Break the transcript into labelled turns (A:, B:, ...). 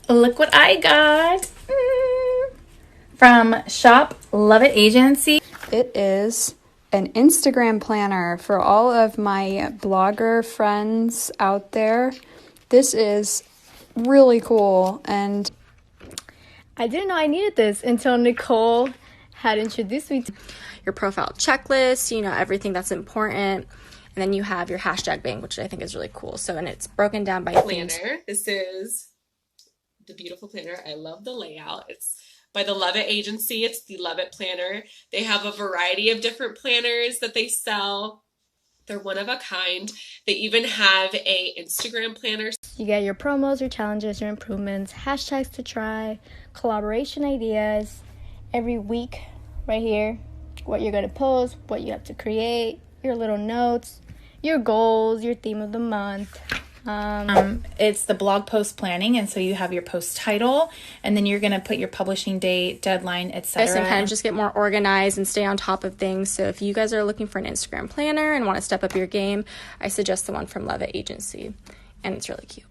A: Look what I got from Shop Lovet Agency.
B: It is an Instagram planner for all of my blogger friends out there. This is really cool, and
C: I didn't know I needed this until Nicole had introduced me to
D: your profile checklist, you know, everything that's important. And then you have your hashtag bank, which I think is really cool. So, and it's broken down by themes.
E: Planner. This is the beautiful planner. I love the layout. It's by the Lovet Agency. It's the Lovet Planner. They have a variety of different planners that they sell. They're one of a kind. They even have a Instagram planner.
C: You get your promos, your challenges, your improvements, hashtags to try, collaboration ideas every week right here. What you're going to post, what you have to create, your little notes, your goals, your theme of the month.
A: It's the blog post planning, and so you have your post title, and then you're going to put your publishing date, deadline, etc.
D: And kind of just get more organized and stay on top of things. So if you guys are looking for an Instagram planner and want to step up your game, I suggest the one from Lovet Agency, and it's really cute.